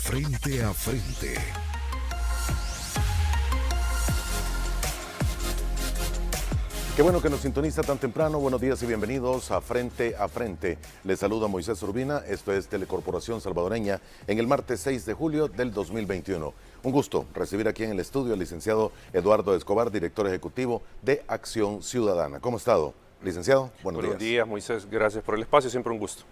Frente a frente. Qué bueno que nos sintoniza tan temprano. Buenos días y bienvenidos a Frente a Frente. Les saluda Moisés Urbina. Esto es Telecorporación Salvadoreña en el martes 6 de julio del 2021. Un gusto recibir aquí en el estudio al licenciado Eduardo Escobar, director ejecutivo de Acción Ciudadana. ¿Cómo ha estado, licenciado? Buenos días, Moisés. Gracias por el espacio. Siempre un gusto.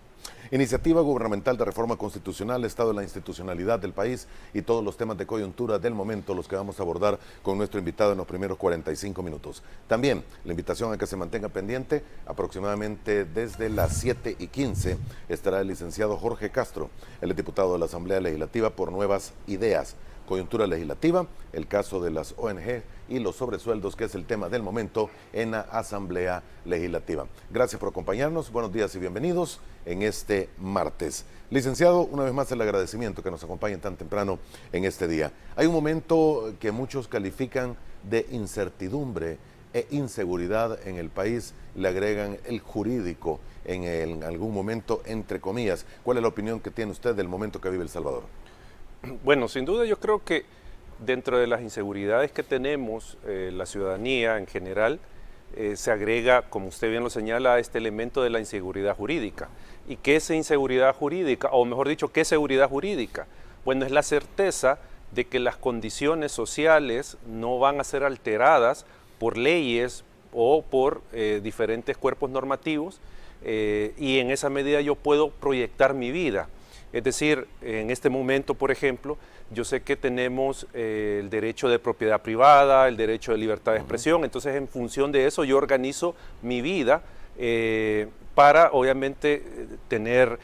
Iniciativa gubernamental de reforma constitucional, estado de la institucionalidad del país y todos los temas de coyuntura del momento, los que vamos a abordar con nuestro invitado en los primeros 45 minutos. También la invitación a que se mantenga pendiente, aproximadamente desde las 7:15 estará el licenciado Jorge Castro, el diputado de la Asamblea Legislativa por Nuevas Ideas. Coyuntura legislativa, el caso de las ONG y los sobresueldos, que es el tema del momento en la Asamblea Legislativa. Gracias por acompañarnos, buenos días y bienvenidos en este martes. Licenciado, una vez más el agradecimiento que nos acompañen tan temprano en este día. Hay un momento que muchos califican de incertidumbre e inseguridad en el país, le agregan el jurídico en algún momento, entre comillas. ¿Cuál es la opinión que tiene usted del momento que vive El Salvador? Bueno, sin duda yo creo que dentro de las inseguridades que tenemos, la ciudadanía en general, se agrega, como usted bien lo señala, este elemento de la inseguridad jurídica. ¿Y qué es inseguridad jurídica? O mejor dicho, ¿qué es seguridad jurídica? Bueno, es la certeza de que las condiciones sociales no van a ser alteradas por leyes o por diferentes cuerpos normativos, y en esa medida yo puedo proyectar mi vida. Es decir, en este momento, por ejemplo, yo sé que tenemos el derecho de propiedad privada, el derecho de libertad de expresión, entonces en función de eso yo organizo mi vida para, obviamente, tener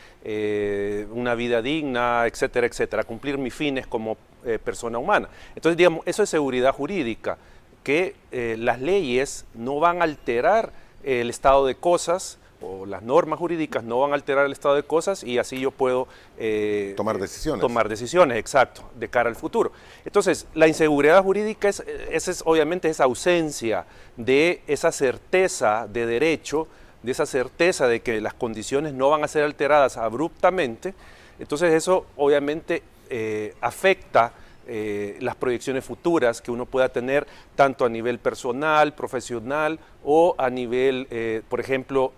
una vida digna, etcétera, etcétera, cumplir mis fines como persona humana. Entonces, digamos, eso es seguridad jurídica, que las leyes no van a alterar el estado de cosas, o las normas jurídicas no van a alterar el estado de cosas, y así yo puedo tomar decisiones. Tomar decisiones, exacto, de cara al futuro. Entonces, la inseguridad jurídica es obviamente esa ausencia de esa certeza de derecho, de esa certeza de que las condiciones no van a ser alteradas abruptamente. Entonces eso obviamente afecta las proyecciones futuras que uno pueda tener tanto a nivel personal, profesional o a nivel, por ejemplo,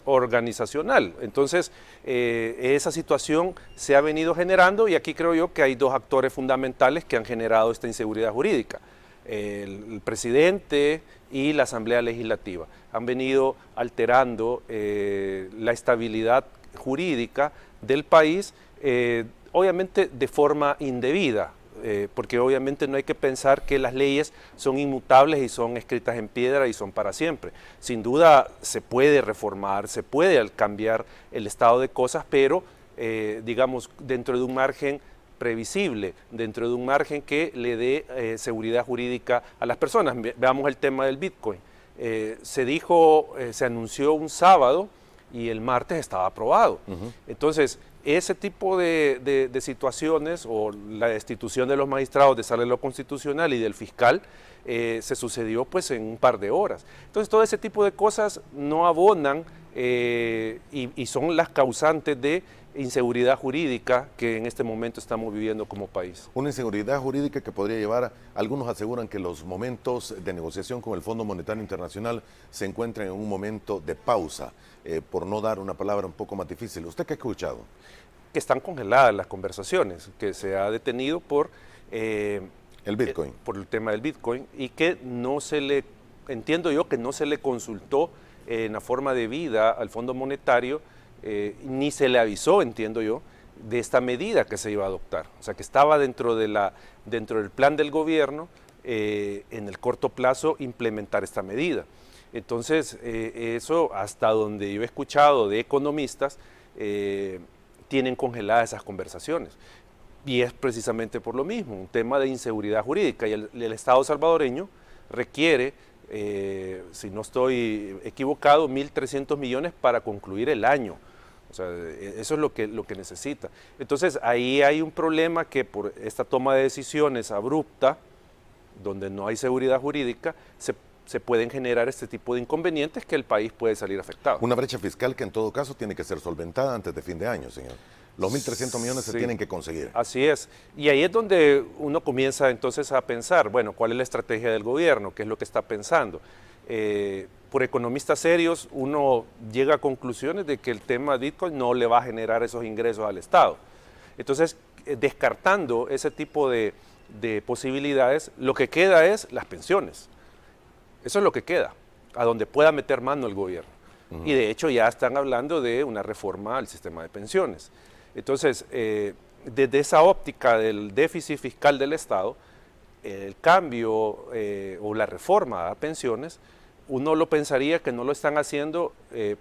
organizacional. Entonces, esa situación se ha venido generando, y aquí creo yo que hay dos actores fundamentales que han generado esta inseguridad jurídica. El presidente y la Asamblea Legislativa han venido alterando la estabilidad jurídica del país, obviamente de forma indebida. Porque obviamente no hay que pensar que las leyes son inmutables y son escritas en piedra y son para siempre. Sin duda se puede reformar, se puede cambiar el estado de cosas, pero digamos dentro de un margen previsible, dentro de un margen que le dé seguridad jurídica a las personas. Veamos el tema del Bitcoin. Se anunció un sábado y el martes estaba aprobado. Entonces, ese tipo de situaciones, o la destitución de los magistrados de Sala de lo Constitucional y del fiscal, se sucedió pues en un par de horas. Entonces, todo ese tipo de cosas no abonan y son las causantes de inseguridad jurídica que en este momento estamos viviendo como país. Una inseguridad jurídica que podría llevar, algunos aseguran que los momentos de negociación con el Fondo Monetario Internacional se encuentran en un momento de pausa, por no dar una palabra un poco más difícil. ¿Usted qué ha escuchado? Que están congeladas las conversaciones, que se ha detenido por el Bitcoin. Por el tema del Bitcoin, y que no se le, entiendo yo, que no se le consultó en la forma debida al Fondo Monetario, ni se le avisó, entiendo yo, de esta medida que se iba a adoptar. O sea, que estaba dentro del plan del gobierno, en el corto plazo, implementar esta medida. Entonces, eso, hasta donde yo he escuchado de economistas, tienen congeladas esas conversaciones. Y es precisamente por lo mismo, un tema de inseguridad jurídica. Y el Estado salvadoreño requiere, si no estoy equivocado, 1.300 millones para concluir el año. O sea, eso es lo que necesita. Entonces, ahí hay un problema que por esta toma de decisiones abrupta, donde no hay seguridad jurídica, se pueden generar este tipo de inconvenientes que el país puede salir afectado. Una brecha fiscal que en todo caso tiene que ser solventada antes de fin de año, señor. Los 1.300 millones se Sí. tienen que conseguir. Así es. Y ahí es donde uno comienza entonces a pensar, bueno, ¿cuál es la estrategia del gobierno? ¿Qué es lo que está pensando? Por economistas serios, uno llega a conclusiones de que el tema Bitcoin no le va a generar esos ingresos al Estado. Entonces, descartando ese tipo de posibilidades, lo que queda es las pensiones. Eso es lo que queda, a donde pueda meter mano el gobierno. Y de hecho ya están hablando de una reforma al sistema de pensiones. Entonces, desde esa óptica del déficit fiscal del Estado, el cambio o la reforma a pensiones, uno lo pensaría que no lo están haciendo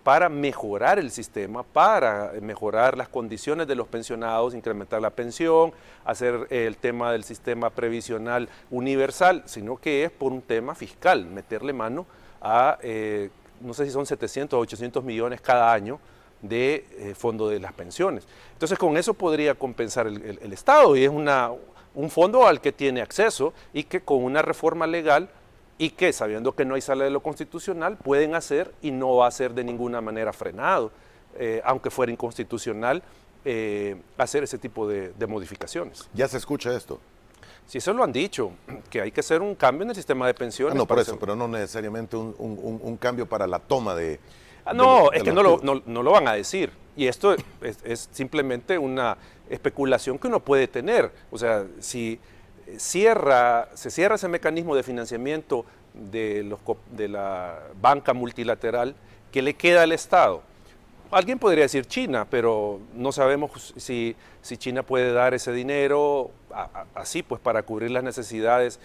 para mejorar el sistema, para mejorar las condiciones de los pensionados, incrementar la pensión, hacer el tema del sistema previsional universal, sino que es por un tema fiscal, meterle mano a, no sé si son 700 o 800 millones cada año de fondo de las pensiones. Entonces con eso podría compensar el Estado y es un fondo al que tiene acceso y que con una reforma legal y que sabiendo que no hay sala de lo constitucional pueden hacer y no va a ser de ninguna manera frenado, aunque fuera inconstitucional, hacer ese tipo de modificaciones. Ya se escucha esto. Si eso lo han dicho, que hay que hacer un cambio en el sistema de pensiones. No, por eso, pero no necesariamente un cambio para la toma de... No, es que no lo van a decir. Y esto es simplemente una especulación que uno puede tener. O sea, si se cierra ese mecanismo de financiamiento de la banca multilateral, ¿qué le queda al Estado? Alguien podría decir China, pero no sabemos si China puede dar ese dinero así, pues para cubrir las necesidades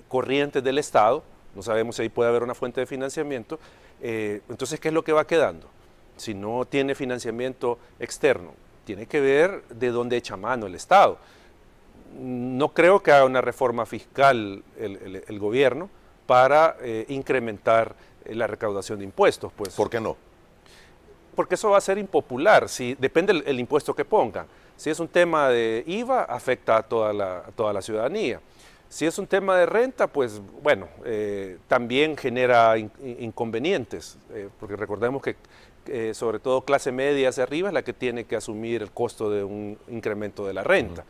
corrientes del Estado. No sabemos si ahí puede haber una fuente de financiamiento. Entonces, ¿qué es lo que va quedando? Si no tiene financiamiento externo, tiene que ver de dónde echa mano el Estado. No creo que haga una reforma fiscal el gobierno para incrementar la recaudación de impuestos. Pues. ¿Por qué no? Porque eso va a ser impopular, depende el impuesto que pongan. Si es un tema de IVA, afecta a toda la ciudadanía. Si es un tema de renta, pues bueno, también genera inconvenientes, porque recordemos que sobre todo clase media hacia arriba es la que tiene que asumir el costo de un incremento de la renta.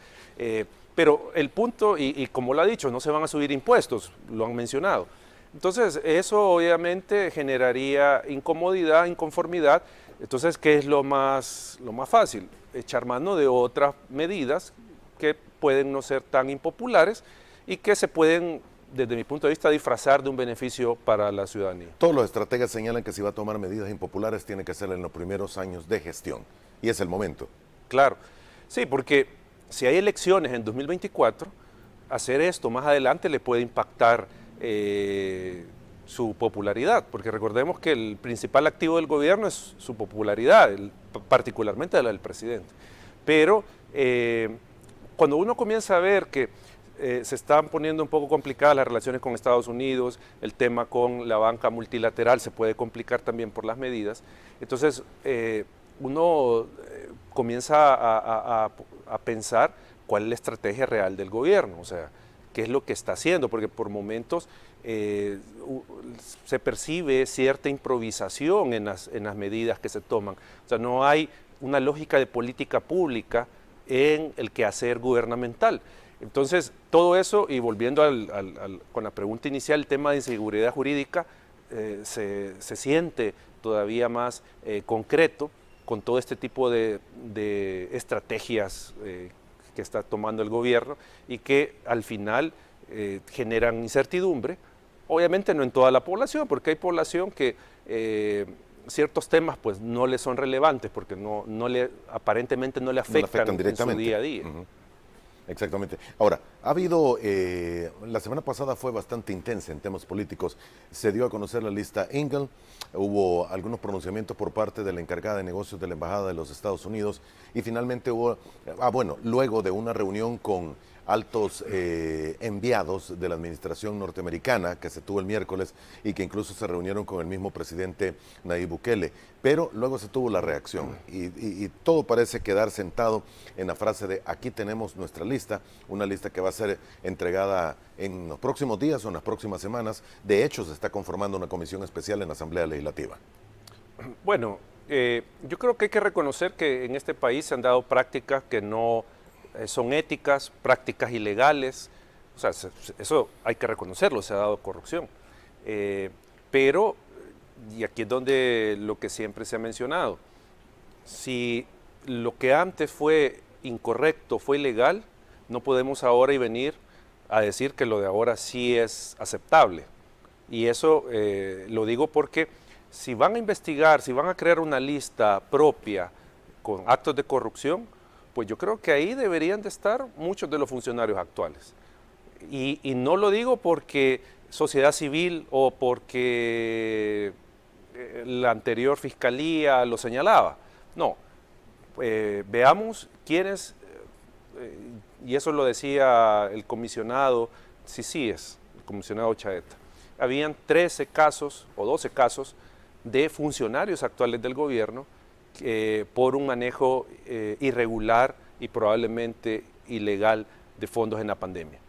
Pero el punto, y como lo ha dicho, no se van a subir impuestos, lo han mencionado. Entonces, eso obviamente generaría incomodidad, inconformidad. Entonces, ¿qué es lo más fácil? Echar mano de otras medidas que pueden no ser tan impopulares y que se pueden, desde mi punto de vista, disfrazar de un beneficio para la ciudadanía. Todos los estrategas señalan que si va a tomar medidas impopulares tiene que ser en los primeros años de gestión. Y es el momento. Claro. Sí, porque si hay elecciones en 2024, hacer esto más adelante le puede impactar su popularidad, porque recordemos que el principal activo del gobierno es su popularidad, particularmente la del presidente. Pero cuando uno comienza a ver que se están poniendo un poco complicadas las relaciones con Estados Unidos, el tema con la banca multilateral se puede complicar también por las medidas, entonces uno comienza a pensar cuál es la estrategia real del gobierno, o sea, qué es lo que está haciendo, porque por momentos se percibe cierta improvisación en las medidas que se toman. O sea, no hay una lógica de política pública en el quehacer gubernamental. Entonces, todo eso, y volviendo con la pregunta inicial, el tema de inseguridad jurídica se siente todavía más concreto con todo este tipo de estrategias que está tomando el gobierno y que al final generan incertidumbre, obviamente no en toda la población, porque hay población que ciertos temas pues no le son relevantes porque aparentemente no le afectan en su día a día. Exactamente. Ahora, ha habido, la semana pasada fue bastante intensa en temas políticos, se dio a conocer la lista Engel, hubo algunos pronunciamientos por parte de la encargada de negocios de la Embajada de los Estados Unidos y finalmente hubo, luego de una reunión con altos enviados de la administración norteamericana que se tuvo el miércoles y que incluso se reunieron con el mismo presidente Nayib Bukele, pero luego se tuvo la reacción y todo parece quedar sentado en la frase de aquí tenemos nuestra lista, una lista que va a ser entregada en los próximos días o en las próximas semanas. De hecho, se está conformando una comisión especial en la Asamblea Legislativa. Bueno, Yo creo que hay que reconocer que en este país se han dado prácticas que no son éticas, prácticas ilegales. O sea, eso hay que reconocerlo, se ha dado corrupción. Pero, y aquí es donde lo que siempre se ha mencionado, si lo que antes fue incorrecto, fue ilegal, no podemos ahora y venir a decir que lo de ahora sí es aceptable. Y eso lo digo porque si van a investigar, si van a crear una lista propia con actos de corrupción, pues yo creo que ahí deberían de estar muchos de los funcionarios actuales. Y no lo digo porque sociedad civil o porque la anterior fiscalía lo señalaba. No, veamos quiénes, y eso lo decía el comisionado Sisíes, el comisionado Chaeta. Habían 13 casos o 12 casos de funcionarios actuales del gobierno por un manejo irregular y probablemente ilegal de fondos en la pandemia.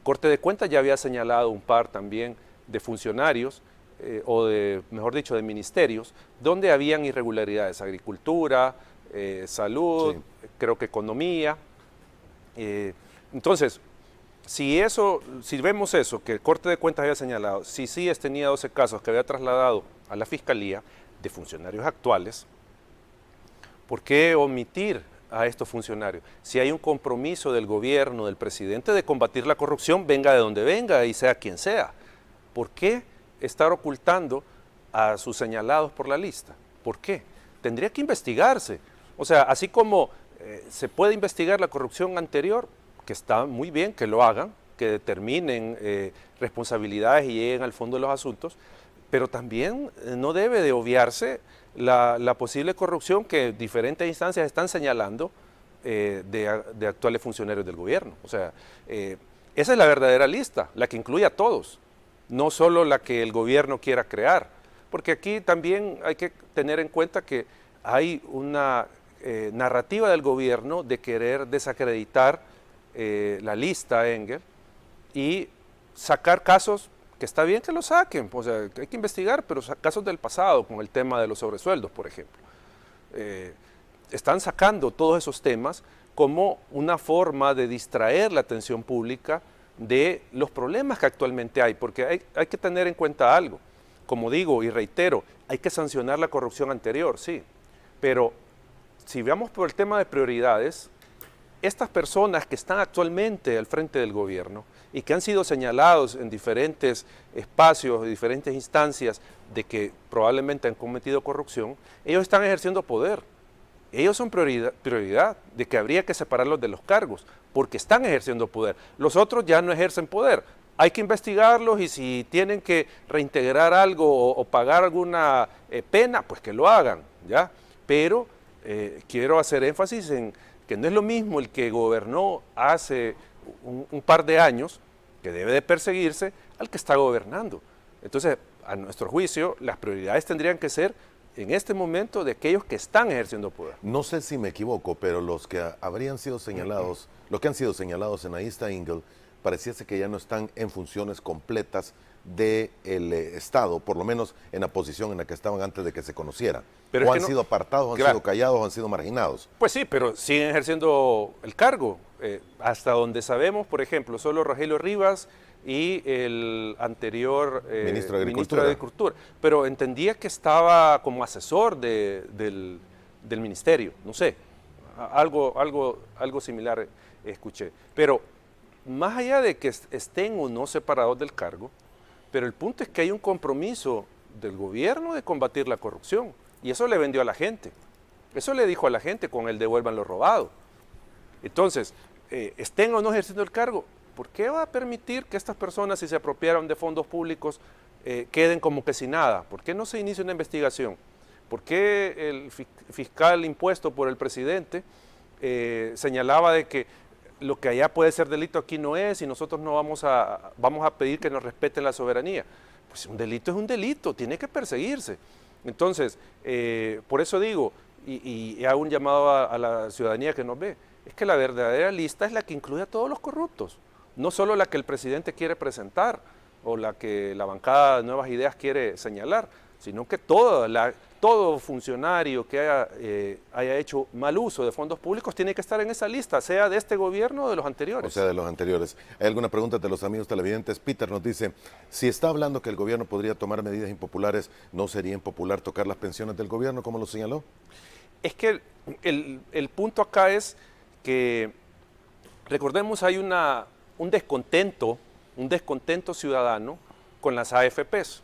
Corte de Cuentas ya había señalado un par también de funcionarios, o de, mejor dicho, de ministerios, donde habían irregularidades, agricultura, salud, sí, creo que economía. Entonces, si vemos eso, que el Corte de Cuentas había señalado, si CIES tenía 12 casos que había trasladado a la Fiscalía de funcionarios actuales, ¿por qué omitir a estos funcionarios? Si hay un compromiso del gobierno, del presidente, de combatir la corrupción, venga de donde venga y sea quien sea. ¿Por qué estar ocultando a sus señalados por la lista? ¿Por qué? Tendría que investigarse. O sea, así como se puede investigar la corrupción anterior, que está muy bien que lo hagan, que determinen responsabilidades y lleguen al fondo de los asuntos, pero también no debe de obviarse la posible corrupción que diferentes instancias están señalando de actuales funcionarios del gobierno. O sea, esa es la verdadera lista, la que incluye a todos, no solo la que el gobierno quiera crear, porque aquí también hay que tener en cuenta que hay una narrativa del gobierno de querer desacreditar la lista Engel y sacar casos que está bien que lo saquen, o sea, hay que investigar, pero casos del pasado, con el tema de los sobresueldos, por ejemplo. Están sacando todos esos temas como una forma de distraer la atención pública de los problemas que actualmente hay, porque hay que tener en cuenta algo. Como digo y reitero, hay que sancionar la corrupción anterior, sí, pero si veamos por el tema de prioridades, estas personas que están actualmente al frente del gobierno y que han sido señalados en diferentes espacios, diferentes instancias de que probablemente han cometido corrupción, ellos están ejerciendo poder. Ellos son prioridad de que habría que separarlos de los cargos, porque están ejerciendo poder. Los otros ya no ejercen poder. Hay que investigarlos y si tienen que reintegrar algo o pagar alguna pena, pues que lo hagan, ¿ya? Pero quiero hacer énfasis en que no es lo mismo el que gobernó hace un par de años, que debe de perseguirse, al que está gobernando. Entonces, a nuestro juicio, las prioridades tendrían que ser en este momento de aquellos que están ejerciendo poder. No sé si me equivoco, pero los que habrían sido señalados, los que han sido señalados en la lista Engel, pareciese que ya no están en funciones completas del Estado, por lo menos en la posición en la que estaban antes de que se conociera. Pero o han sido apartados, han sido callados, han sido marginados. Pues sí, pero siguen ejerciendo el cargo. Hasta donde sabemos, por ejemplo, solo Rogelio Rivas y el anterior ministro de Agricultura. Pero entendía que estaba como asesor del ministerio, no sé, algo similar escuché. Pero más allá de que estén o no separados del cargo, pero el punto es que hay un compromiso del gobierno de combatir la corrupción. Y eso le vendió a la gente. Eso le dijo a la gente con el devuelvan lo robado. Entonces, estén o no ejerciendo el cargo, ¿por qué va a permitir que estas personas, si se apropiaron de fondos públicos, queden como que sin nada? ¿Por qué no se inicia una investigación? ¿Por qué el fiscal impuesto por el presidente señalaba de que lo que allá puede ser delito aquí no es y nosotros no vamos a pedir que nos respeten la soberanía? Pues un delito es un delito, tiene que perseguirse. Entonces, por eso digo, y hago un llamado a la ciudadanía que nos ve, es que la verdadera lista es la que incluye a todos los corruptos, no solo la que el presidente quiere presentar o la que la bancada de Nuevas Ideas quiere señalar, sino que todo funcionario que haya hecho mal uso de fondos públicos tiene que estar en esa lista, sea de este gobierno o de los anteriores. O sea, de los anteriores. Hay alguna pregunta de los amigos televidentes. Peter nos dice, si está hablando que el gobierno podría tomar medidas impopulares, ¿no sería impopular tocar las pensiones del gobierno, como lo señaló? Es que el punto acá es que, recordemos, hay un descontento ciudadano con las AFPs.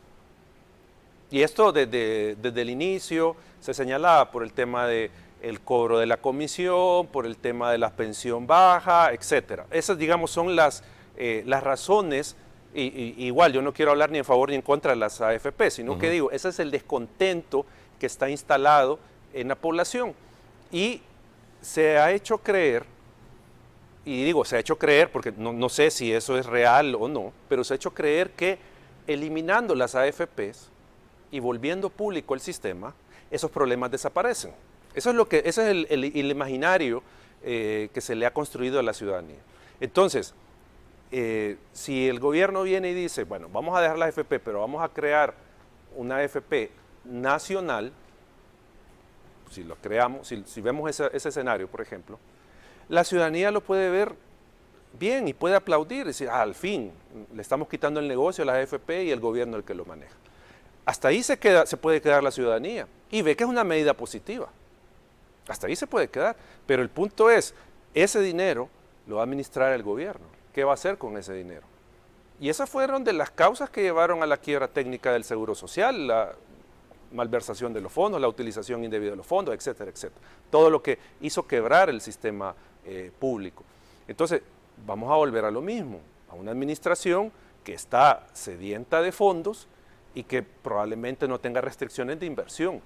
Y esto desde el inicio se señalaba por el tema del cobro de la comisión, por el tema de la pensión baja, etc. Esas, digamos, son las razones, y igual yo no quiero hablar ni en favor ni en contra de las AFP, sino que digo, ese es el descontento que está instalado en la población. Y se ha hecho creer, y digo, se ha hecho creer porque no sé si eso es real o no, pero se ha hecho creer que eliminando las AFPs y volviendo público el sistema, esos problemas desaparecen. Ese es el imaginario que se le ha construido a la ciudadanía. Entonces, si el gobierno viene y dice, bueno, vamos a dejar la AFP, pero vamos a crear una AFP nacional, si lo creamos, si vemos ese escenario, por ejemplo, la ciudadanía lo puede ver bien y puede aplaudir y decir, al fin, le estamos quitando el negocio a la AFP y el gobierno el que lo maneja. Hasta ahí se puede quedar la ciudadanía y ve que es una medida positiva. Hasta ahí se puede quedar. Pero el punto es, ese dinero lo va a administrar el gobierno. ¿Qué va a hacer con ese dinero? Y esas fueron de las causas que llevaron a la quiebra técnica del Seguro Social, la malversación de los fondos, la utilización indebida de los fondos, etcétera, etcétera. Todo lo que hizo quebrar el sistema público. Entonces, vamos a volver a lo mismo, a una administración que está sedienta de fondos y que probablemente no tenga restricciones de inversión,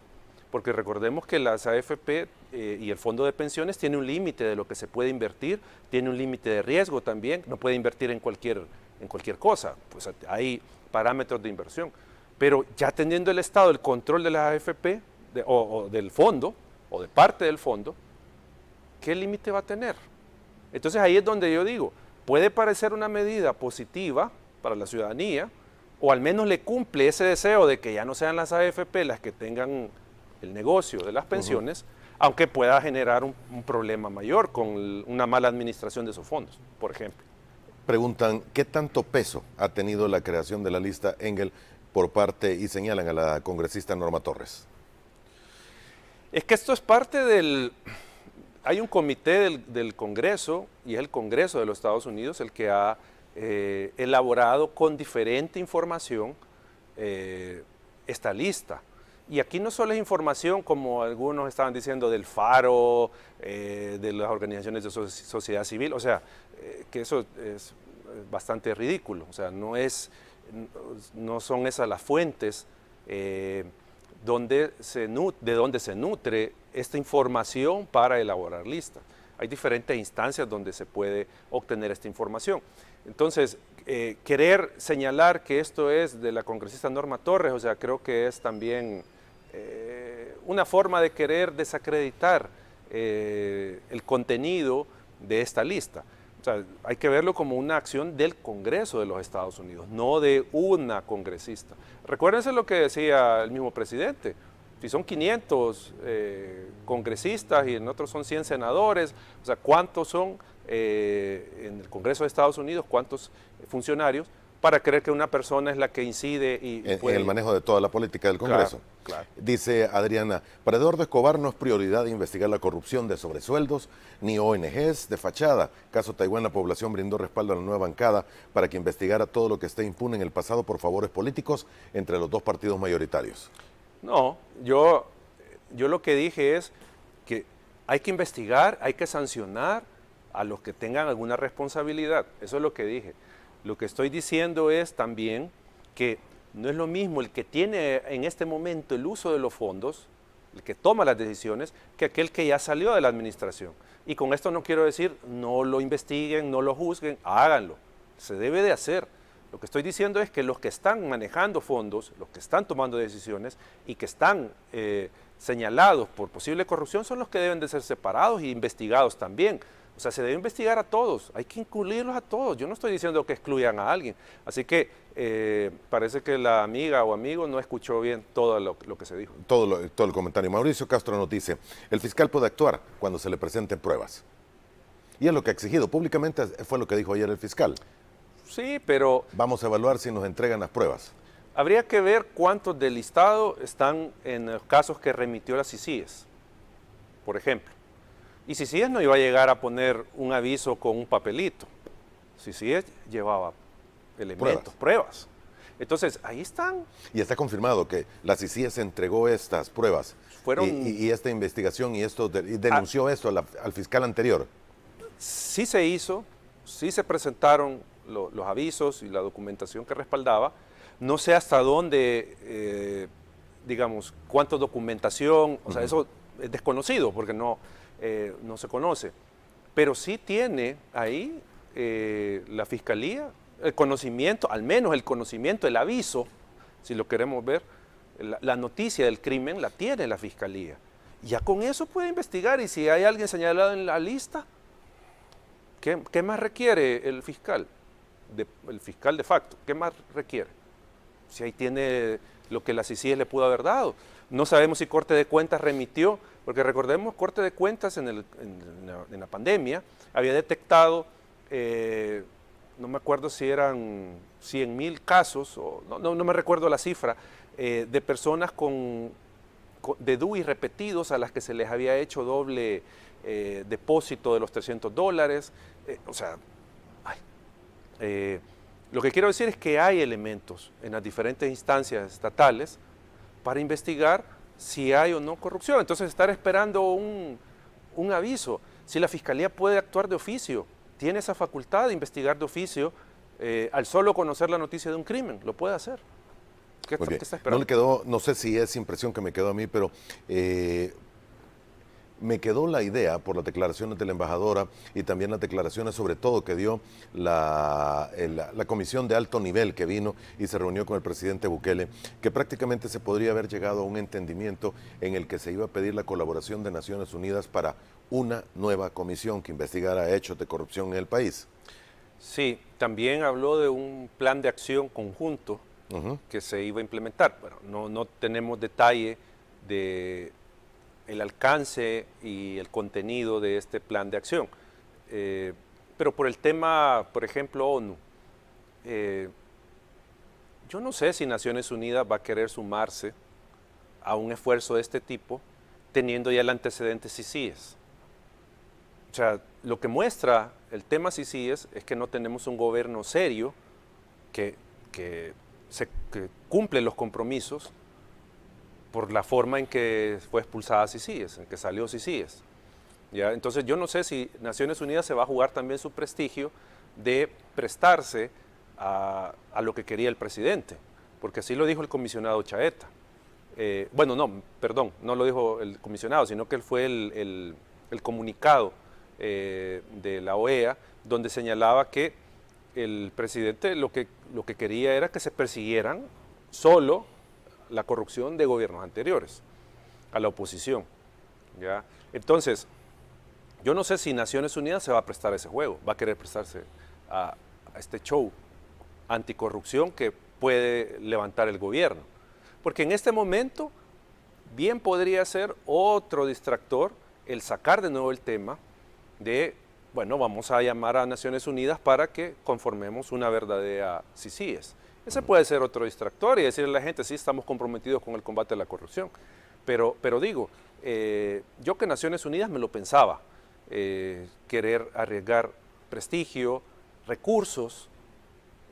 porque recordemos que las AFP y el fondo de pensiones tiene un límite de lo que se puede invertir, tiene un límite de riesgo también, no puede invertir en cualquier cosa, pues hay parámetros de inversión. Pero ya teniendo el Estado el control de las AFP o del fondo, o de parte del fondo, ¿qué límite va a tener? Entonces ahí es donde yo digo, puede parecer una medida positiva para la ciudadanía, o al menos le cumple ese deseo de que ya no sean las AFP las que tengan el negocio de las pensiones, aunque pueda generar un problema mayor con una mala administración de esos fondos, por ejemplo. Preguntan, ¿qué tanto peso ha tenido la creación de la lista Engel por parte, y señalan a la congresista Norma Torres? Es que esto es parte hay un comité del Congreso, y es el Congreso de los Estados Unidos el que ha elaborado con diferente información esta lista. Y aquí no solo es información, como algunos estaban diciendo, del Faro, de las organizaciones de sociedad civil, o sea, que eso es bastante ridículo, o sea, no son esas las fuentes de donde se nutre esta información para elaborar listas. Hay diferentes instancias donde se puede obtener esta información. Entonces, querer señalar que esto es de la congresista Norma Torres, o sea, creo que es también una forma de querer desacreditar el contenido de esta lista. O sea, hay que verlo como una acción del Congreso de los Estados Unidos, no de una congresista. Recuérdense lo que decía el mismo presidente. Si son 500 congresistas y en otros son 100 senadores, o sea, ¿cuántos son en el Congreso de Estados Unidos? ¿Cuántos funcionarios? Para creer que una persona es la que incide en el manejo de toda la política del Congreso. Claro. Dice Adriana, para Eduardo Escobar no es prioridad investigar la corrupción de sobresueldos ni ONGs de fachada. Caso Taiwán, la población brindó respaldo a la nueva bancada para que investigara todo lo que esté impune en el pasado por favores políticos entre los dos partidos mayoritarios. No, yo lo que dije es que hay que investigar, hay que sancionar a los que tengan alguna responsabilidad. Eso es lo que dije. Lo que estoy diciendo es también que no es lo mismo el que tiene en este momento el uso de los fondos, el que toma las decisiones, que aquel que ya salió de la administración. Y con esto no quiero decir no lo investiguen, no lo juzguen, háganlo. Se debe de hacer. Lo que estoy diciendo es que los que están manejando fondos, los que están tomando decisiones y que están señalados por posible corrupción son los que deben de ser separados e investigados también. O sea, se debe investigar a todos, hay que incluirlos a todos. Yo no estoy diciendo que excluyan a alguien. Así que parece que la amiga o amigo no escuchó bien todo lo que se dijo. Todo el comentario. Mauricio Castro nos dice, el fiscal puede actuar cuando se le presenten pruebas. Y es lo que ha exigido. Públicamente fue lo que dijo ayer el fiscal. Sí, pero Vamos a evaluar si nos entregan las pruebas. habría que ver cuántos del listado están en los casos que remitió la CICIES, por ejemplo. Y CICIES no iba a llegar a poner un aviso con un papelito. CICIES llevaba elementos, pruebas. Entonces, ahí están. Y está confirmado que la CICIES entregó estas pruebas Fueron- y esta investigación y denunció esto al fiscal anterior. Sí se hizo, sí se presentaron los avisos y la documentación que respaldaba. No sé hasta dónde, digamos, cuánta documentación, o sea, eso es desconocido porque no se conoce. Pero sí tiene ahí la Fiscalía el conocimiento, al menos el conocimiento, el aviso, si lo queremos ver, la noticia del crimen la tiene la Fiscalía. Ya con eso puede investigar y si hay alguien señalado en la lista, ¿qué más requiere el fiscal? El fiscal de facto, ¿qué más requiere? Si ahí tiene lo que la CICIES le pudo haber dado. No sabemos si Corte de Cuentas remitió, porque recordemos, Corte de Cuentas en la pandemia había detectado, no me acuerdo si eran 100.000 casos, o no me recuerdo la cifra, de personas de DUI repetidos a las que se les había hecho doble depósito de los $300. O sea, lo que quiero decir es que hay elementos en las diferentes instancias estatales para investigar si hay o no corrupción. Entonces, estar esperando un aviso. Si la Fiscalía puede actuar de oficio, tiene esa facultad de investigar de oficio, al solo conocer la noticia de un crimen, lo puede hacer. ¿Qué está esperando? No sé si es impresión que me quedó a mí, pero me quedó la idea por las declaraciones de la embajadora y también las declaraciones sobre todo que dio la comisión de alto nivel que vino y se reunió con el presidente Bukele, que prácticamente se podría haber llegado a un entendimiento en el que se iba a pedir la colaboración de Naciones Unidas para una nueva comisión que investigara hechos de corrupción en el país. Sí, también habló de un plan de acción conjunto que se iba a implementar. Bueno, no tenemos detalle de el alcance y el contenido de este plan de acción. Pero por el tema, por ejemplo, ONU, yo no sé si Naciones Unidas va a querer sumarse a un esfuerzo de este tipo, teniendo ya el antecedente CICIES. O sea, lo que muestra el tema CICIES es que no tenemos un gobierno serio que cumple los compromisos por la forma en que fue expulsada CICIES, en que salió CICIES. ¿Ya? Entonces yo no sé si Naciones Unidas se va a jugar también su prestigio de prestarse a lo que quería el presidente, porque así lo dijo el comisionado Chaeta. No lo dijo el comisionado, sino que él fue el comunicado de la OEA, donde señalaba que el presidente lo que quería era que se persiguieran solo la corrupción de gobiernos anteriores, a la oposición. ¿Ya? Entonces, yo no sé si Naciones Unidas se va a prestar a ese juego, va a querer prestarse a este show anticorrupción que puede levantar el gobierno. Porque en este momento, bien podría ser otro distractor el sacar de nuevo el tema de, bueno, vamos a llamar a Naciones Unidas para que conformemos una verdadera CICIES. Ese puede ser otro distractor y decirle a la gente, sí, estamos comprometidos con el combate a la corrupción. Pero digo, yo que Naciones Unidas me lo pensaba, querer arriesgar prestigio, recursos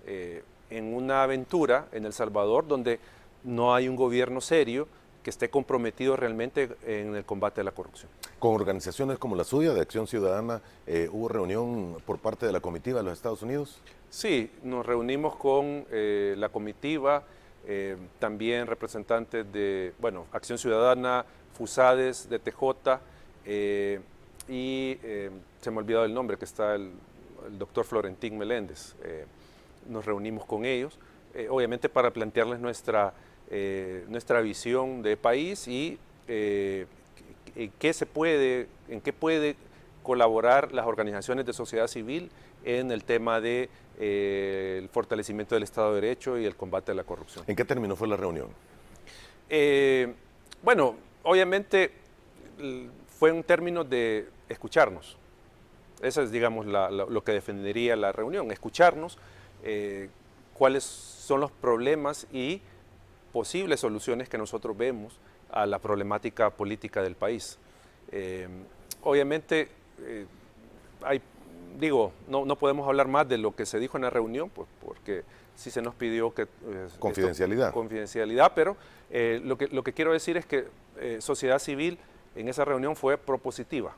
en una aventura en El Salvador donde no hay un gobierno serio que esté comprometido realmente en el combate a la corrupción. Con organizaciones como la suya, de Acción Ciudadana, ¿hubo reunión por parte de la comitiva de los Estados Unidos? Sí, nos reunimos con la comitiva, también representantes de, Acción Ciudadana, FUSADES, DTJ, y se me ha olvidado el nombre, que está el doctor Florentín Meléndez. Nos reunimos con ellos, obviamente para plantearles nuestra visión de país y en qué puede colaborar las organizaciones de sociedad civil en el tema de el fortalecimiento del Estado de Derecho y el combate a la corrupción. ¿En qué término fue la reunión? Bueno, obviamente fue en términos de escucharnos. Eso es, digamos, lo que defendería la reunión, escucharnos, cuáles son los problemas y posibles soluciones que nosotros vemos a la problemática política del país. Obviamente, no podemos hablar más de lo que se dijo en la reunión, pues, porque sí se nos pidió que... Confidencialidad. Confidencialidad, pero lo que quiero decir es que sociedad civil en esa reunión fue propositiva.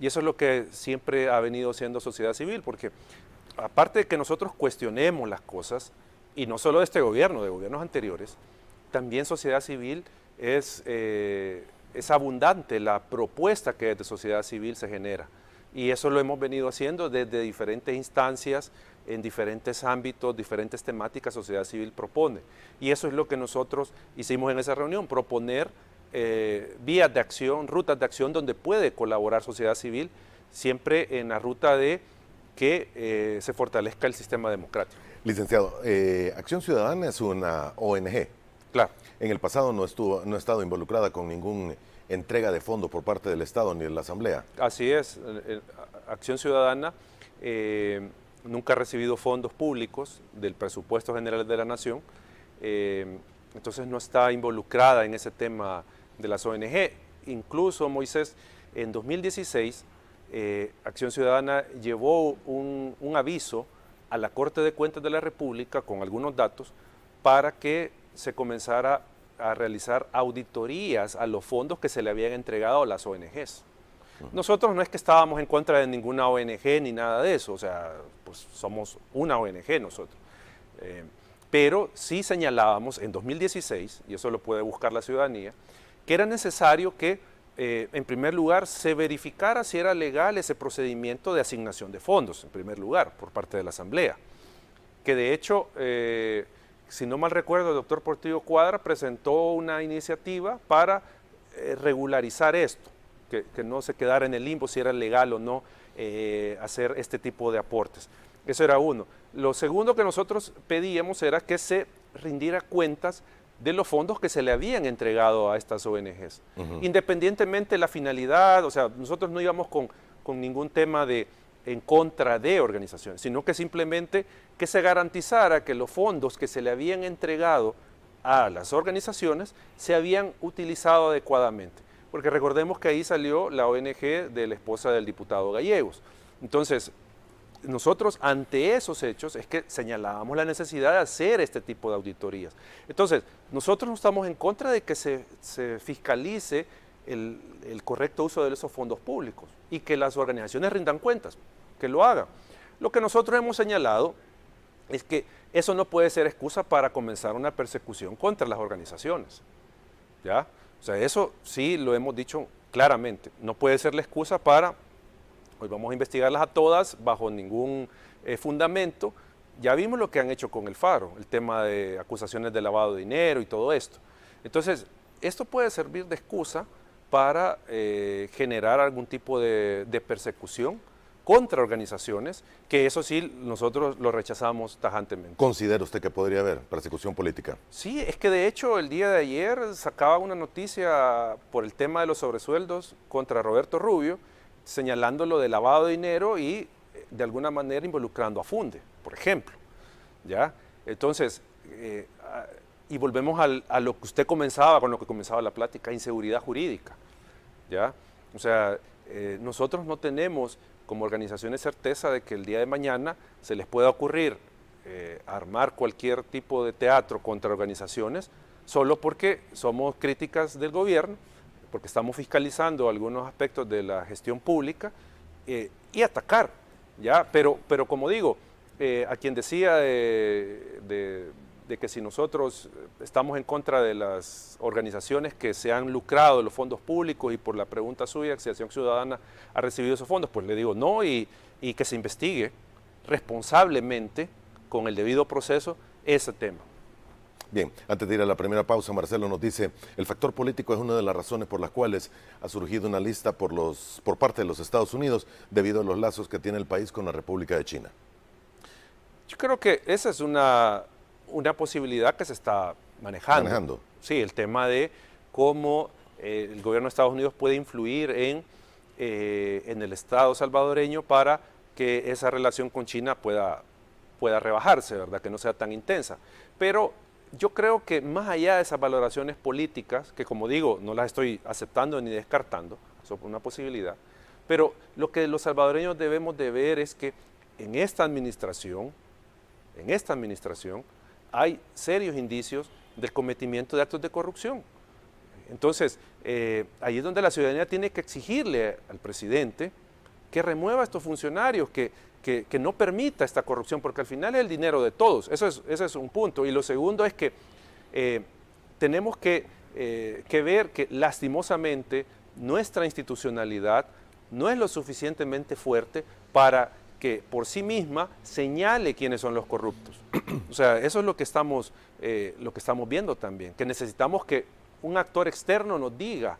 Y eso es lo que siempre ha venido siendo sociedad civil, porque aparte de que nosotros cuestionemos las cosas, y no solo de este gobierno, de gobiernos anteriores, también sociedad civil es abundante la propuesta que desde sociedad civil se genera. Y eso lo hemos venido haciendo desde diferentes instancias, en diferentes ámbitos, diferentes temáticas, sociedad civil propone. Y eso es lo que nosotros hicimos en esa reunión, proponer vías de acción, rutas de acción donde puede colaborar sociedad civil, siempre en la ruta de que se fortalezca el sistema democrático. Licenciado, Acción Ciudadana es una ONG. Claro. En el pasado no ha estado involucrada con ninguna entrega de fondos por parte del Estado ni de la Asamblea. Así es. Acción Ciudadana nunca ha recibido fondos públicos del presupuesto general de la Nación, entonces no está involucrada en ese tema de las ONG. Incluso, Moisés, en 2016, Acción Ciudadana llevó un aviso a la Corte de Cuentas de la República con algunos datos para que se comenzara a realizar auditorías a los fondos que se le habían entregado a las ONGs. Nosotros no es que estábamos en contra de ninguna ONG ni nada de eso, o sea, pues somos una ONG nosotros. Pero sí señalábamos en 2016, y eso lo puede buscar la ciudadanía, que era necesario que, en primer lugar, se verificara si era legal ese procedimiento de asignación de fondos, en primer lugar, por parte de la Asamblea. Que de hecho, si no mal recuerdo, el doctor Portillo Cuadra presentó una iniciativa para regularizar esto, que no se quedara en el limbo si era legal o no hacer este tipo de aportes. Eso era uno. Lo segundo que nosotros pedíamos era que se rindiera cuentas de los fondos que se le habían entregado a estas ONGs. Independientemente de la finalidad, o sea, nosotros no íbamos con ningún tema en contra de organizaciones, sino que simplemente que se garantizara que los fondos que se le habían entregado a las organizaciones se habían utilizado adecuadamente. Porque recordemos que ahí salió la ONG de la esposa del diputado Gallegos. Entonces, nosotros ante esos hechos es que señalábamos la necesidad de hacer este tipo de auditorías. Entonces, nosotros no estamos en contra de que se fiscalice el correcto uso de esos fondos públicos y que las organizaciones rindan cuentas, que lo hagan. Lo que nosotros hemos señalado es que eso no puede ser excusa para comenzar una persecución contra las organizaciones, ¿ya? O sea, eso sí lo hemos dicho claramente. No puede ser la excusa para, hoy vamos a investigarlas a todas bajo ningún fundamento. Ya vimos lo que han hecho con el Faro, el tema de acusaciones de lavado de dinero y todo esto. Entonces, esto puede servir de excusa para generar algún tipo de persecución contra organizaciones, que eso sí nosotros lo rechazamos tajantemente. ¿Considera usted que podría haber persecución política? Sí, es que de hecho el día de ayer sacaba una noticia por el tema de los sobresueldos contra Roberto Rubio, señalándolo de lavado de dinero y de alguna manera involucrando a Funde, por ejemplo. ¿Ya? Entonces, y volvemos a lo que usted comenzaba, con lo que comenzaba la plática, inseguridad jurídica. ¿Ya? O sea, nosotros no tenemos como organizaciones certeza de que el día de mañana se les pueda ocurrir armar cualquier tipo de teatro contra organizaciones solo porque somos críticas del gobierno, porque estamos fiscalizando algunos aspectos de la gestión pública y atacar, ¿ya? Pero como digo, a quien decía de que si nosotros estamos en contra de las organizaciones que se han lucrado de los fondos públicos y por la pregunta suya, si Acción Ciudadana ha recibido esos fondos, pues le digo no y que se investigue responsablemente con el debido proceso ese tema. Bien, antes de ir a la primera pausa, Marcelo nos dice, el factor político es una de las razones por las cuales ha surgido una lista por parte de los Estados Unidos debido a los lazos que tiene el país con la República de China. Yo creo que esa es una posibilidad que se está manejando. Sí, el tema de cómo el gobierno de Estados Unidos puede influir en el Estado salvadoreño para que esa relación con China pueda rebajarse, ¿verdad? Que no sea tan intensa. Pero yo creo que más allá de esas valoraciones políticas, que como digo, no las estoy aceptando ni descartando, eso es una posibilidad, pero lo que los salvadoreños debemos de ver es que en esta administración hay serios indicios del cometimiento de actos de corrupción. Entonces, ahí es donde la ciudadanía tiene que exigirle al presidente que remueva a estos funcionarios, que no permita esta corrupción, porque al final es el dinero de todos. Ese es un punto. Y lo segundo es que tenemos que ver que lastimosamente nuestra institucionalidad no es lo suficientemente fuerte para que por sí misma señale quiénes son los corruptos. O sea, eso es lo que estamos viendo también, que necesitamos que un actor externo nos diga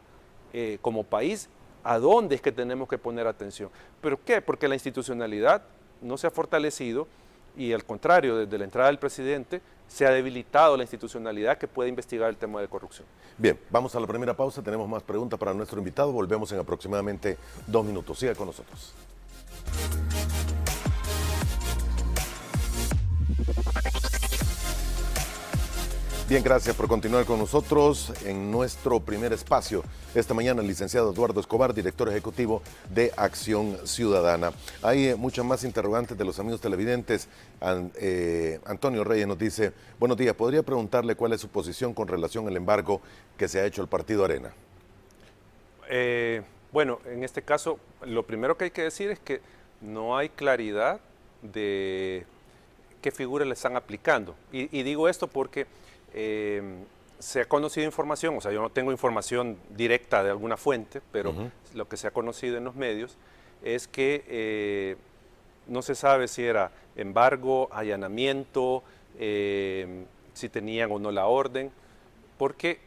como país a dónde es que tenemos que poner atención. ¿Pero qué? Porque la institucionalidad no se ha fortalecido y al contrario, desde la entrada del presidente se ha debilitado la institucionalidad que puede investigar el tema de corrupción. Bien, vamos a la primera pausa, tenemos más preguntas para nuestro invitado, volvemos en aproximadamente 2 minutos. Siga con nosotros. Bien, gracias por continuar con nosotros en nuestro primer espacio. Esta mañana el licenciado Eduardo Escobar, director ejecutivo de Acción Ciudadana. Hay muchas más interrogantes de los amigos televidentes. Antonio Reyes nos dice, buenos días, ¿podría preguntarle cuál es su posición con relación al embargo que se ha hecho al Partido Arena? Bueno, en este caso, lo primero que hay que decir es que no hay claridad de qué figuras le están aplicando. Y digo esto porque se ha conocido información, o sea, yo no tengo información directa de alguna fuente, pero lo que se ha conocido en los medios es que no se sabe si era embargo, allanamiento, si tenían o no la orden, porque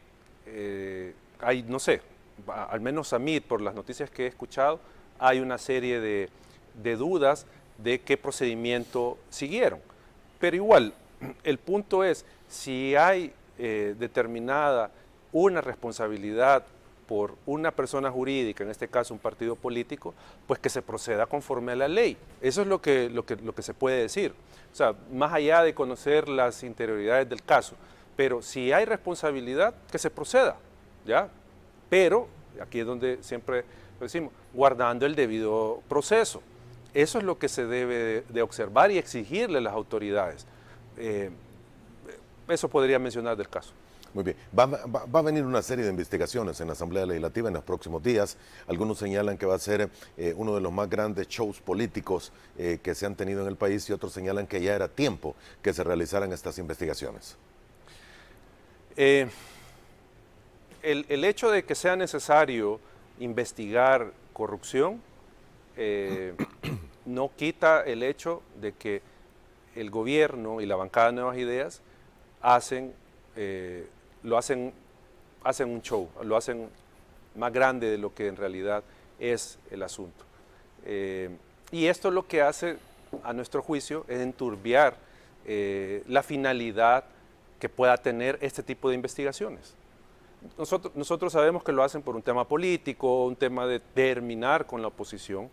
hay, no sé, al menos a mí, por las noticias que he escuchado, hay una serie de dudas de qué procedimiento siguieron. Pero igual, el punto es, si hay determinada una responsabilidad por una persona jurídica, en este caso un partido político, pues que se proceda conforme a la ley. Eso es lo que se puede decir. O sea, más allá de conocer las interioridades del caso, pero si hay responsabilidad, que se proceda, ¿ya? Pero, aquí es donde siempre lo decimos, guardando el debido proceso. Eso es lo que se debe de observar y exigirle a las autoridades. Eso podría mencionar del caso. Muy bien. Va a venir una serie de investigaciones en la Asamblea Legislativa en los próximos días. Algunos señalan que va a ser uno de los más grandes shows políticos que se han tenido en el país y otros señalan que ya era tiempo que se realizaran estas investigaciones. El hecho de que sea necesario investigar corrupción no quita el hecho de que el gobierno y la bancada de Nuevas Ideas hacen un show, lo hacen más grande de lo que en realidad es el asunto. Y esto lo que hace, a nuestro juicio, es enturbiar la finalidad que pueda tener este tipo de investigaciones. Nosotros sabemos que lo hacen por un tema político, un tema de terminar con la oposición,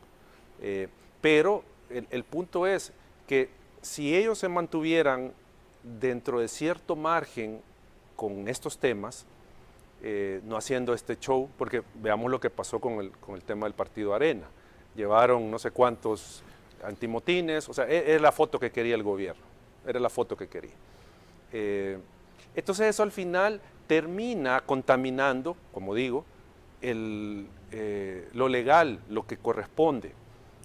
pero el punto es que si ellos se mantuvieran dentro de cierto margen con estos temas, no haciendo este show, porque veamos lo que pasó con el tema del Partido Arena. Llevaron no sé cuántos antimotines, o sea, era la foto que quería el gobierno, era la foto que quería. Entonces eso al final termina contaminando, como digo, lo legal, lo que corresponde.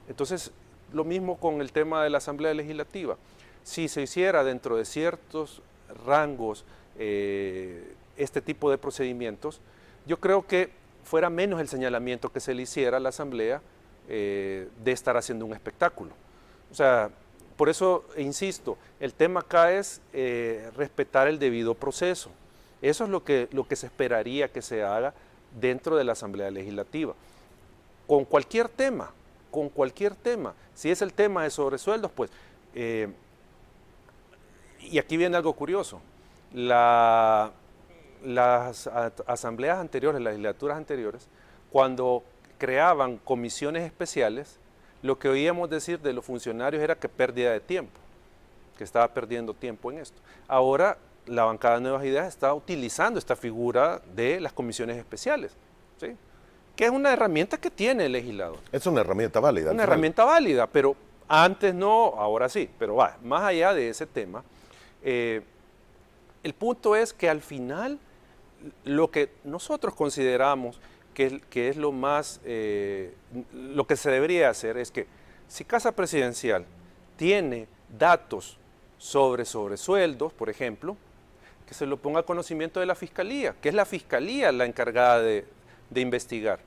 Entonces, lo mismo con el tema de la Asamblea Legislativa. Si se hiciera dentro de ciertos rangos este tipo de procedimientos, yo creo que fuera menos el señalamiento que se le hiciera a la Asamblea de estar haciendo un espectáculo. O sea, por eso, insisto, el tema acá es respetar el debido proceso. Eso es lo que se esperaría que se haga dentro de la Asamblea Legislativa. Con cualquier tema, con cualquier tema. Si es el tema de sobresueldos, pues... y aquí viene algo curioso. Las asambleas anteriores, las legislaturas anteriores, cuando creaban comisiones especiales, lo que oíamos decir de los funcionarios era que pérdida de tiempo, que estaba perdiendo tiempo en esto. Ahora la bancada de Nuevas Ideas está utilizando esta figura de las comisiones especiales, ¿sí? Que es una herramienta que tiene el legislador. Es una herramienta válida. Una herramienta válida, pero antes no, ahora sí. Pero más allá de ese tema, el punto es que al final lo que nosotros consideramos que es lo más, lo que se debería hacer es que si Casa Presidencial tiene datos sobre sobresueldos, por ejemplo, que se lo ponga a conocimiento de la Fiscalía, que es la Fiscalía la encargada de investigar.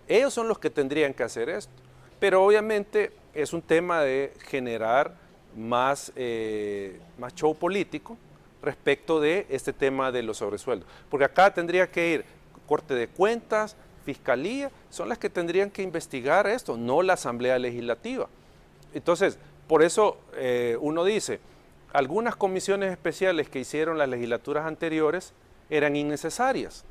Ellos son los que tendrían que hacer esto, pero obviamente es un tema de generar más show político respecto de este tema de los sobresueldos, porque acá tendría que ir Corte de Cuentas, Fiscalía, son las que tendrían que investigar esto, no la Asamblea Legislativa. Entonces, por eso uno dice, algunas comisiones especiales que hicieron las legislaturas anteriores eran innecesarias.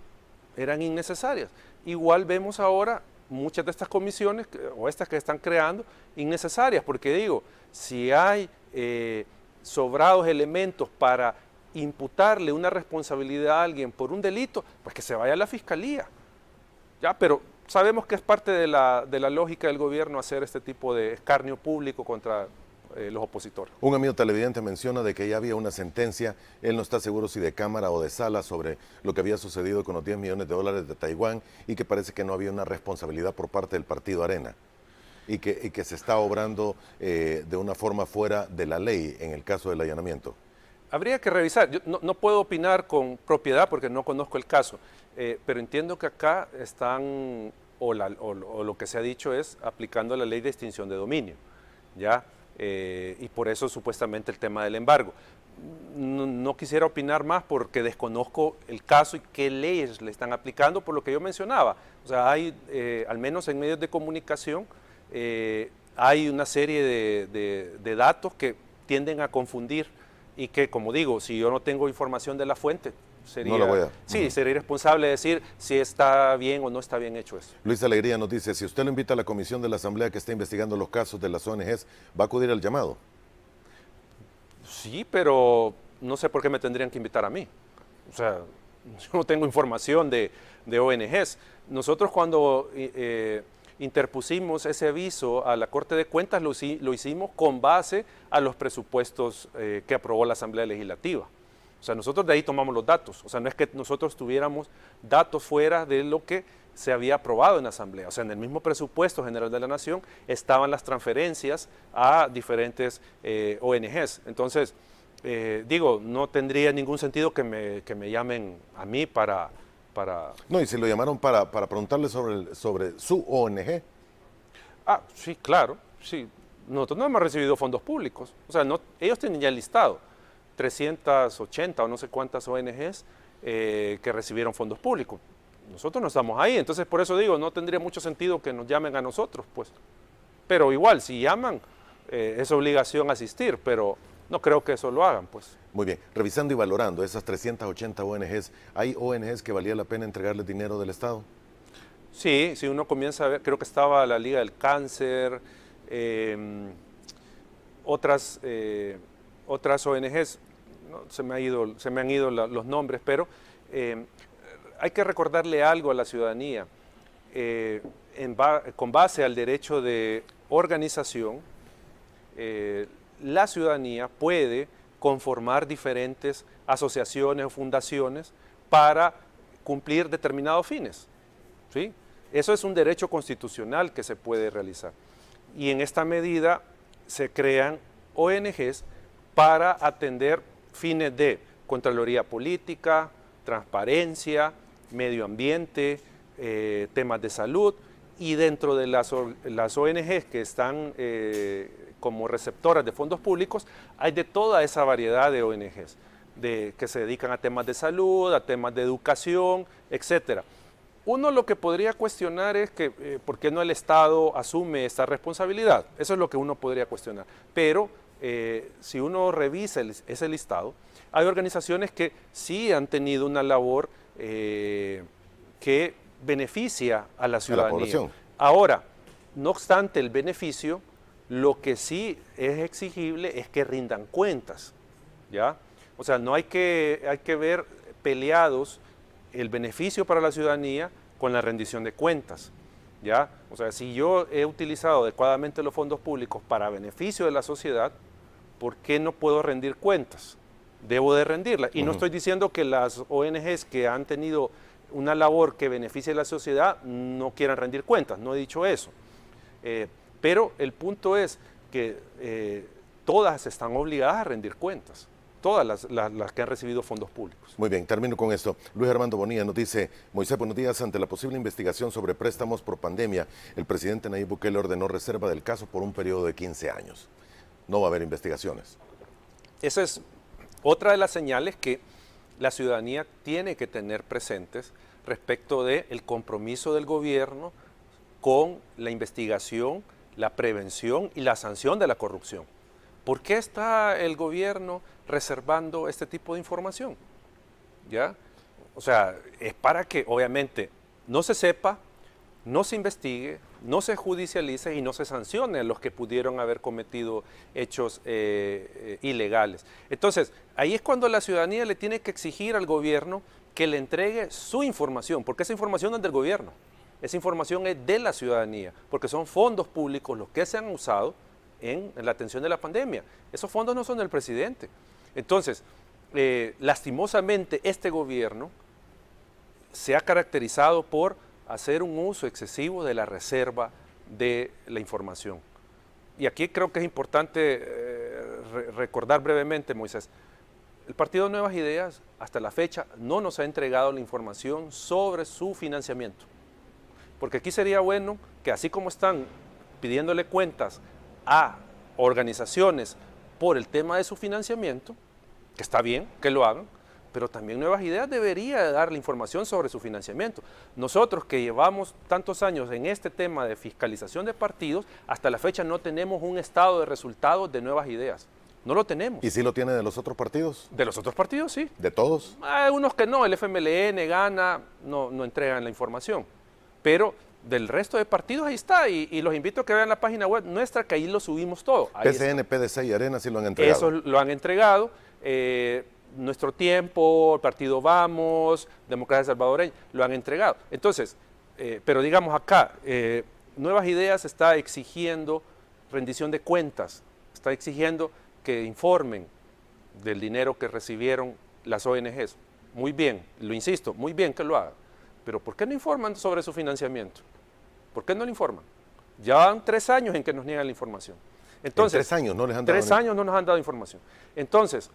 Igual vemos ahora muchas de estas comisiones, o estas que están creando, innecesarias, porque digo, si hay sobrados elementos para imputarle una responsabilidad a alguien por un delito, pues que se vaya a la Fiscalía. Ya, pero sabemos que es parte de la lógica del gobierno hacer este tipo de escarnio público contra los opositores. Un amigo televidente menciona de que ya había una sentencia, él no está seguro si de Cámara o de Sala, sobre lo que había sucedido con los 10 millones de dólares de Taiwán, y que parece que no había una responsabilidad por parte del partido Arena, y que se está obrando de una forma fuera de la ley en el caso del allanamiento. Habría que revisar, yo no puedo opinar con propiedad porque no conozco el caso, pero entiendo que acá están, o lo que se ha dicho es aplicando la ley de extinción de dominio, ¿ya? Y por eso supuestamente el tema del embargo. No quisiera opinar más porque desconozco el caso y qué leyes le están aplicando, por lo que yo mencionaba. O sea, hay, al menos en medios de comunicación, hay una serie de datos que tienden a confundir y que, como digo, si yo no tengo información de la fuente, sería irresponsable decir si está bien o no está bien hecho eso. Luis Alegría nos dice, si usted lo invita a la comisión de la Asamblea que está investigando los casos de las ONGs, ¿va a acudir al llamado? Sí, pero no sé por qué me tendrían que invitar a mí. O sea, yo no tengo información de ONGs. Nosotros cuando interpusimos ese aviso a la Corte de Cuentas, lo hicimos con base a los presupuestos que aprobó la Asamblea Legislativa. O sea, nosotros de ahí tomamos los datos. O sea, no es que nosotros tuviéramos datos fuera de lo que se había aprobado en la Asamblea. O sea, en el mismo presupuesto general de la Nación estaban las transferencias a diferentes ONGs. Entonces, digo, no tendría ningún sentido que me llamen a mí para... No, y si lo llamaron para preguntarle sobre su ONG. Ah, sí, claro, sí. Nosotros no hemos recibido fondos públicos. O sea, ellos tienen ya el listado. 380 o no sé cuántas ONGs que recibieron fondos públicos. Nosotros no estamos ahí, entonces por eso digo, no tendría mucho sentido que nos llamen a nosotros, pues. Pero igual, si llaman, es obligación asistir, pero no creo que eso lo hagan, pues. Muy bien, revisando y valorando esas 380 ONGs, ¿hay ONGs que valía la pena entregarles dinero del Estado? Sí, si uno comienza a ver, creo que estaba la Liga del Cáncer, otras ONGs, no, se me han ido los nombres, pero hay que recordarle algo a la ciudadanía. Con base al derecho de organización, la ciudadanía puede conformar diferentes asociaciones o fundaciones para cumplir determinados fines, ¿sí? Eso es un derecho constitucional que se puede realizar. Y en esta medida se crean ONGs para atender fines de Contraloría Política, transparencia, medio ambiente, temas de salud, y dentro de las ONGs que están como receptoras de fondos públicos, hay de toda esa variedad de ONGs, que se dedican a temas de salud, a temas de educación, etcétera. Uno lo que podría cuestionar es que por qué no el Estado asume esta responsabilidad. Eso es lo que uno podría cuestionar. Pero si uno revisa ese listado, hay organizaciones que sí han tenido una labor que beneficia a la ciudadanía. Ahora, no obstante el beneficio, lo que sí es exigible es que rindan cuentas, ¿ya? O sea, no hay que ver peleados el beneficio para la ciudadanía con la rendición de cuentas, ¿ya? O sea, si yo he utilizado adecuadamente los fondos públicos para beneficio de la sociedad, ¿por qué no puedo rendir cuentas? Debo de rendirlas. Y no estoy diciendo que las ONGs que han tenido una labor que beneficie a la sociedad no quieran rendir cuentas, no he dicho eso. Pero el punto es que todas están obligadas a rendir cuentas. Todas las que han recibido fondos públicos. Muy bien, termino con esto. Luis Armando Bonilla nos dice: Moisés, buenos días. Ante la posible investigación sobre préstamos por pandemia, el presidente Nayib Bukele ordenó reserva del caso por un periodo de 15 años. No va a haber investigaciones. Esa es otra de las señales que la ciudadanía tiene que tener presentes respecto del compromiso del gobierno con la investigación, la prevención y la sanción de la corrupción. ¿Por qué está el gobierno reservando este tipo de información? ¿Ya? O sea, es para que obviamente no se sepa, no se investigue, no se judicialice y no se sancione a los que pudieron haber cometido hechos ilegales. Entonces, ahí es cuando la ciudadanía le tiene que exigir al gobierno que le entregue su información, porque esa información no es del gobierno, esa información es de la ciudadanía, porque son fondos públicos los que se han usado en la atención de la pandemia. Esos fondos no son del presidente. Entonces, lastimosamente, este gobierno se ha caracterizado por hacer un uso excesivo de la reserva de la información. Y aquí creo que es importante recordar brevemente, Moisés, el Partido Nuevas Ideas hasta la fecha no nos ha entregado la información sobre su financiamiento. Porque aquí sería bueno que así como están pidiéndole cuentas a organizaciones por el tema de su financiamiento, que está bien que lo hagan, pero también Nuevas Ideas debería dar la información sobre su financiamiento. Nosotros que llevamos tantos años en este tema de fiscalización de partidos, hasta la fecha no tenemos un estado de resultados de Nuevas Ideas. No lo tenemos. ¿Y sí lo tiene de los otros partidos? De los otros partidos, sí. ¿De todos? Hay unos que no, el FMLN, Gana, no entregan la información. Pero del resto de partidos ahí está, y los invito a que vean la página web nuestra, que ahí lo subimos todo. Ahí PCN, PDC y Arena sí lo han entregado. Eso lo han entregado. Nuestro Tiempo, el Partido Vamos, Democracia Salvadoreña, lo han entregado. Entonces, pero digamos acá, Nuevas Ideas está exigiendo rendición de cuentas, está exigiendo que informen del dinero que recibieron las ONGs. Muy bien, lo insisto, muy bien que lo hagan. Pero ¿por qué no informan sobre su financiamiento? ¿Por qué no lo informan? Ya van 3 años en que nos niegan la información. Entonces, ¿En 3 años no les han dado? 3 años no nos han dado información. Entonces,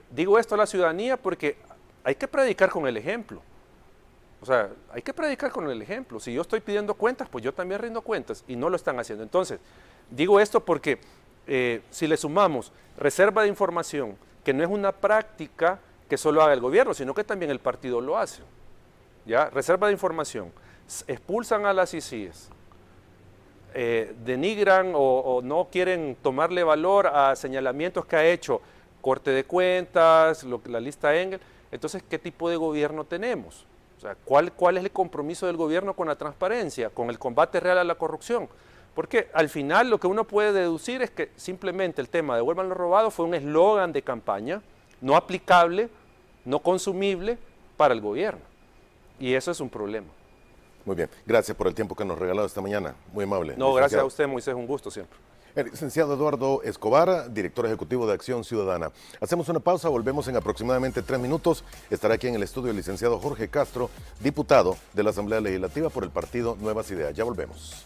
digo esto a la ciudadanía porque hay que predicar con el ejemplo. O sea, hay que predicar con el ejemplo. Si yo estoy pidiendo cuentas, pues yo también rindo cuentas y no lo están haciendo. Entonces, digo esto porque si le sumamos reserva de información, que no es una práctica que solo haga el gobierno, sino que también el partido lo hace. ¿Ya? Reserva de información, expulsan a las ICIES, denigran o no quieren tomarle valor a señalamientos que ha hecho Corte de Cuentas, la lista Engel. Entonces, ¿qué tipo de gobierno tenemos? O sea, ¿cuál es el compromiso del gobierno con la transparencia, con el combate real a la corrupción? Porque al final lo que uno puede deducir es que simplemente el tema de devuelvan lo robado fue un eslogan de campaña, no aplicable, no consumible para el gobierno. Y eso es un problema. Muy bien, gracias por el tiempo que nos ha regalado esta mañana, muy amable. No, gracias a usted, Moisés, un gusto siempre. El licenciado Eduardo Escobar, director ejecutivo de Acción Ciudadana. Hacemos una pausa, volvemos en aproximadamente 3 minutos. Estará aquí en el estudio el licenciado Jorge Castro, diputado de la Asamblea Legislativa por el partido Nuevas Ideas. Ya volvemos.